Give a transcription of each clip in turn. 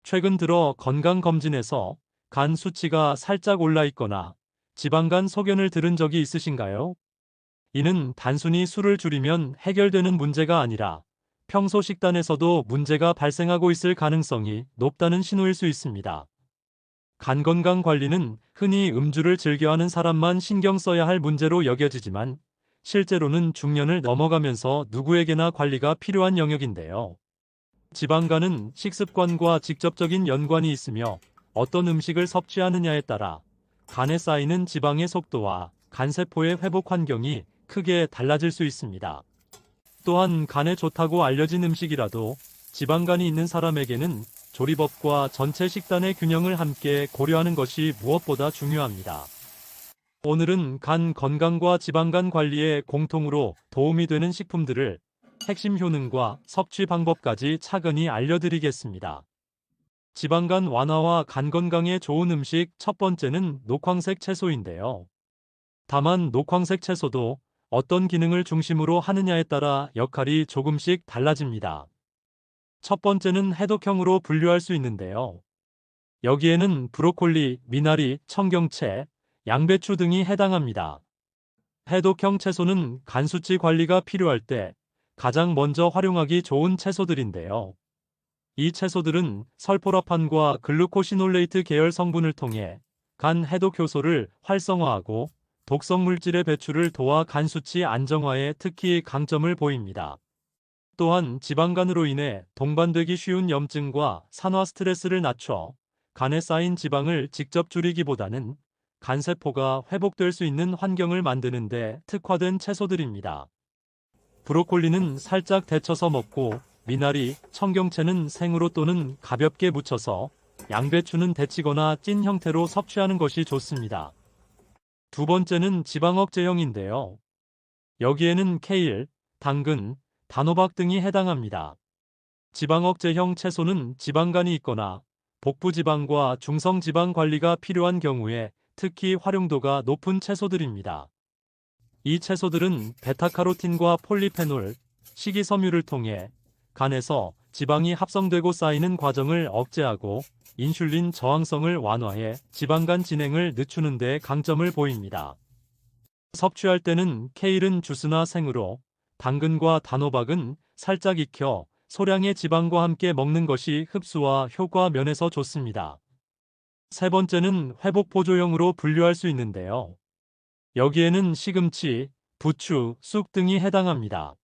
최근 들어 건강검진에서 간 수치가 살짝 올라 있거나 지방간 소견을 들은 적이 있으신가요? 이는 단순히 술을 줄이면 해결되는 문제가 아니라 평소 식단에서도 문제가 발생하고 있을 가능성이 높다는 신호일 수 있습니다. 간 건강 관리는 흔히 음주를 즐겨하는 사람만 신경 써야 할 문제로 여겨지지만 실제로는 중년을 넘어가면서 누구에게나 관리가 필요한 영역인데요. 지방간은 식습관과 직접적인 연관이 있으며 어떤 음식을 섭취하느냐에 따라 간에 쌓이는 지방의 속도와 간세포의 회복 환경이 크게 달라질 수 있습니다. 또한 간에 좋다고 알려진 음식이라도 지방간이 있는 사람에게는 조리법과 전체 식단의 균형을 함께 고려하는 것이 무엇보다 중요합니다. 오늘은 간 건강과 지방간 관리에 공통으로 도움이 되는 식품들을 핵심 효능과 섭취 방법까지 차근히 알려드리겠습니다. 지방간 완화와 간 건강에 좋은 음식 첫 번째는 녹황색 채소인데요. 다만 녹황색 채소도 어떤 기능을 중심으로 하느냐에 따라 역할이 조금씩 달라집니다. 첫 번째는 해독형으로 분류할 수 있는데요. 여기에는 브로콜리, 미나리, 청경채, 양배추 등이 해당합니다. 해독형 채소는 간 수치 관리가 필요할 때 가장 먼저 활용하기 좋은 채소들인데요. 이 채소들은 설포라판과 글루코시놀레이트 계열 성분을 통해 간 해독 효소를 활성화하고 독성 물질의 배출을 도와 간 수치 안정화에 특히 강점을 보입니다. 또한 지방간으로 인해 동반되기 쉬운 염증과 산화 스트레스를 낮춰 간에 쌓인 지방을 직접 줄이기보다는 간세포가 회복될 수 있는 환경을 만드는 데 특화된 채소들입니다. 브로콜리는 살짝 데쳐서 먹고 미나리, 청경채는 생으로 또는 가볍게 무쳐서 양배추는 데치거나 찐 형태로 섭취하는 것이 좋습니다. 두 번째는 지방 억제형인데요. 여기에는 케일, 당근, 단호박 등이 해당합니다. 지방 억제형 채소는 지방간이 있거나 복부지방과 중성지방 관리가 필요한 경우에 특히 활용도가 높은 채소들입니다. 이 채소들은 베타카로틴과 폴리페놀, 식이섬유를 통해 간에서 지방이 합성되고 쌓이는 과정을 억제하고 인슐린 저항성을 완화해 지방간 진행을 늦추는 데 강점을 보입니다. 섭취할 때는 케일은 주스나 생으로, 당근과 단호박은 살짝 익혀 소량의 지방과 함께 먹는 것이 흡수와 효과 면에서 좋습니다. 세 번째는 회복 보조용으로 분류할 수 있는데요. 여기에는 시금치, 부추, 쑥 등이 해당합니다.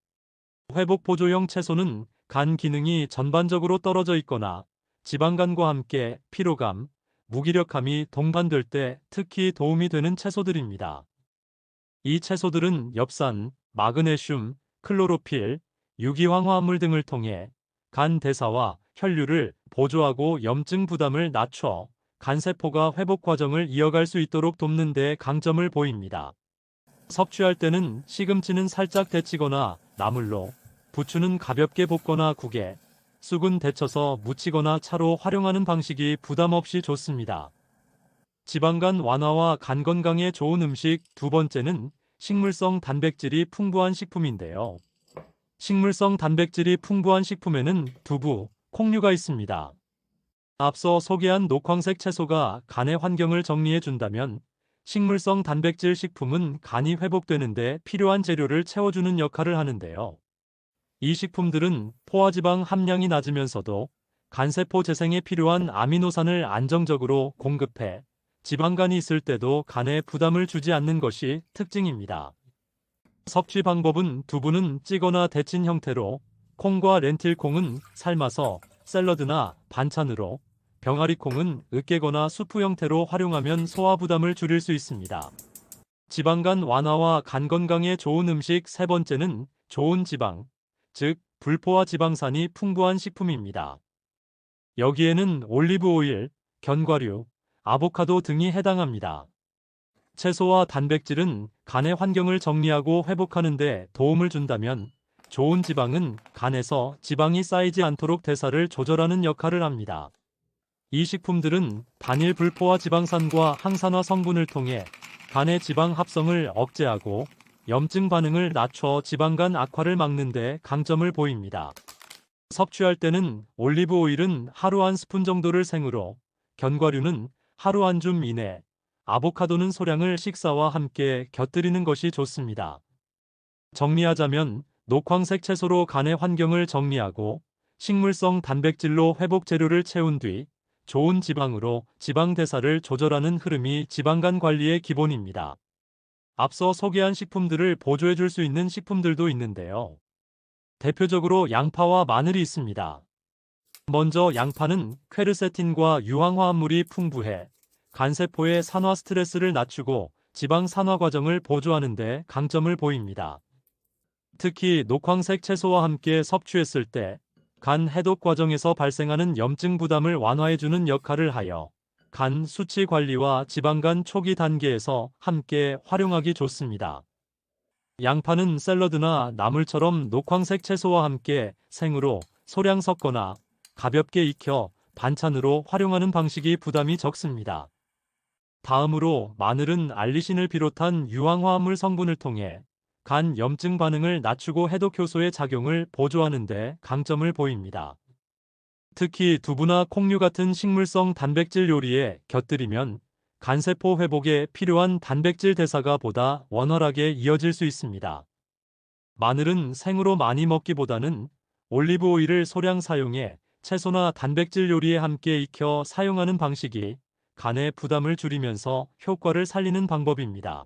회복 보조용 채소는 간 기능이 전반적으로 떨어져 있거나 지방간과 함께 피로감, 무기력함이 동반될 때 특히 도움이 되는 채소들입니다. 이 채소들은 엽산, 마그네슘, 클로로필, 유기황화합물 등을 통해 간 대사와 혈류를 보조하고 염증 부담을 낮춰 간세포가 회복 과정을 이어갈 수 있도록 돕는 데 강점을 보입니다. 섭취할 때는 시금치는 살짝 데치거나 나물로, 부추는 가볍게 볶거나 국에, 쑥은 데쳐서 무치거나 차로 활용하는 방식이 부담 없이 좋습니다. 지방간 완화와 간 건강에 좋은 음식 두 번째는 식물성 단백질이 풍부한 식품인데요. 식물성 단백질이 풍부한 식품에는 두부, 콩류가 있습니다. 앞서 소개한 녹황색 채소가 간의 환경을 정리해 준다면 식물성 단백질 식품은 간이 회복되는데 필요한 재료를 채워주는 역할을 하는데요. 이 식품들은 포화지방 함량이 낮으면서도 간세포 재생에 필요한 아미노산을 안정적으로 공급해 지방간이 있을 때도 간에 부담을 주지 않는 것이 특징입니다. 섭취 방법은 두부는 찌거나 데친 형태로, 콩과 렌틸콩은 삶아서 샐러드나 반찬으로, 병아리콩은 으깨거나 수프 형태로 활용하면 소화 부담을 줄일 수 있습니다. 지방간 완화와 간 건강에 좋은 음식 세 번째는 좋은 지방, 즉 불포화 지방산이 풍부한 식품입니다. 여기에는 올리브 오일, 견과류, 아보카도 등이 해당합니다. 채소와 단백질은 간의 환경을 정리하고 회복하는 데 도움을 준다면 좋은 지방은 간에서 지방이 쌓이지 않도록 대사를 조절하는 역할을 합니다. 이 식품들은 단일 불포화 지방산과 항산화 성분을 통해 간의 지방 합성을 억제하고 염증 반응을 낮춰 지방간 악화를 막는 데 강점을 보입니다. 섭취할 때는 올리브 오일은 하루 한 스푼 정도를 생으로, 견과류는 하루 한 줌 이내, 아보카도는 소량을 식사와 함께 곁들이는 것이 좋습니다. 정리하자면 녹황색 채소로 간의 환경을 정리하고 식물성 단백질로 회복 재료를 채운 뒤 좋은 지방으로 지방 대사를 조절하는 흐름이 지방간 관리의 기본입니다. 앞서 소개한 식품들을 보조해 줄 수 있는 식품들도 있는데요. 대표적으로 양파와 마늘이 있습니다. 먼저 양파는 퀘르세틴과 유황화합물이 풍부해 간세포의 산화 스트레스를 낮추고 지방 산화 과정을 보조하는 데 강점을 보입니다. 특히 녹황색 채소와 함께 섭취했을 때 간 해독 과정에서 발생하는 염증 부담을 완화해주는 역할을 하여 간 수치 관리와 지방간 초기 단계에서 함께 활용하기 좋습니다. 양파는 샐러드나 나물처럼 녹황색 채소와 함께 생으로 소량 섞거나 가볍게 익혀 반찬으로 활용하는 방식이 부담이 적습니다. 다음으로 마늘은 알리신을 비롯한 유황화합물 성분을 통해 간 염증 반응을 낮추고 해독 효소의 작용을 보조하는 데 강점을 보입니다. 특히 두부나 콩류 같은 식물성 단백질 요리에 곁들이면 간세포 회복에 필요한 단백질 대사가 보다 원활하게 이어질 수 있습니다. 마늘은 생으로 많이 먹기보다는 올리브 오일을 소량 사용해 채소나 단백질 요리에 함께 익혀 사용하는 방식이 간의 부담을 줄이면서 효과를 살리는 방법입니다.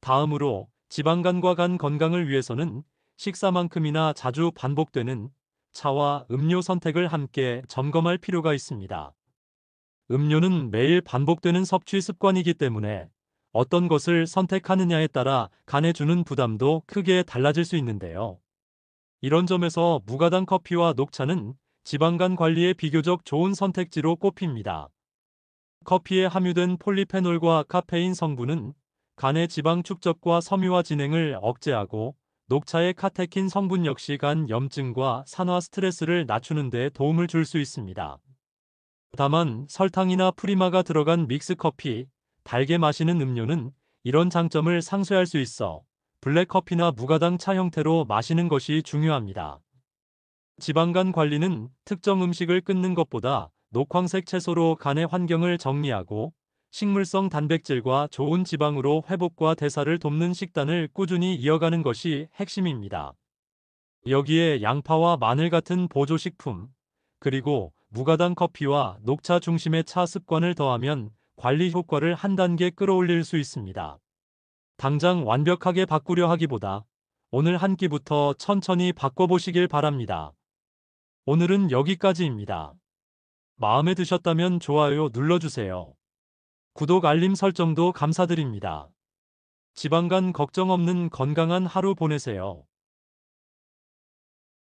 다음으로 지방간과 간 건강을 위해서는 식사만큼이나 자주 반복되는 차와 음료 선택을 함께 점검할 필요가 있습니다. 음료는 매일 반복되는 섭취 습관이기 때문에 어떤 것을 선택하느냐에 따라 간에 주는 부담도 크게 달라질 수 있는데요. 이런 점에서 무가당 커피와 녹차는 지방간 관리에 비교적 좋은 선택지로 꼽힙니다. 커피에 함유된 폴리페놀과 카페인 성분은 간의 지방 축적과 섬유화 진행을 억제하고 녹차의 카테킨 성분 역시 간 염증과 산화 스트레스를 낮추는 데 도움을 줄 수 있습니다. 다만 설탕이나 프리마가 들어간 믹스커피, 달게 마시는 음료는 이런 장점을 상쇄할 수 있어 블랙커피나 무가당 차 형태로 마시는 것이 중요합니다. 지방간 관리는 특정 음식을 끊는 것보다 녹황색 채소로 간의 환경을 정리하고 식물성 단백질과 좋은 지방으로 회복과 대사를 돕는 식단을 꾸준히 이어가는 것이 핵심입니다. 여기에 양파와 마늘 같은 보조식품, 그리고 무가당 커피와 녹차 중심의 차 습관을 더하면 관리 효과를 한 단계 끌어올릴 수 있습니다. 당장 완벽하게 바꾸려 하기보다 오늘 한 끼부터 천천히 바꿔보시길 바랍니다. 오늘은 여기까지입니다. 마음에 드셨다면 좋아요 눌러주세요. 구독 알림 설정도 감사드립니다. 지방간 걱정 없는 건강한 하루 보내세요.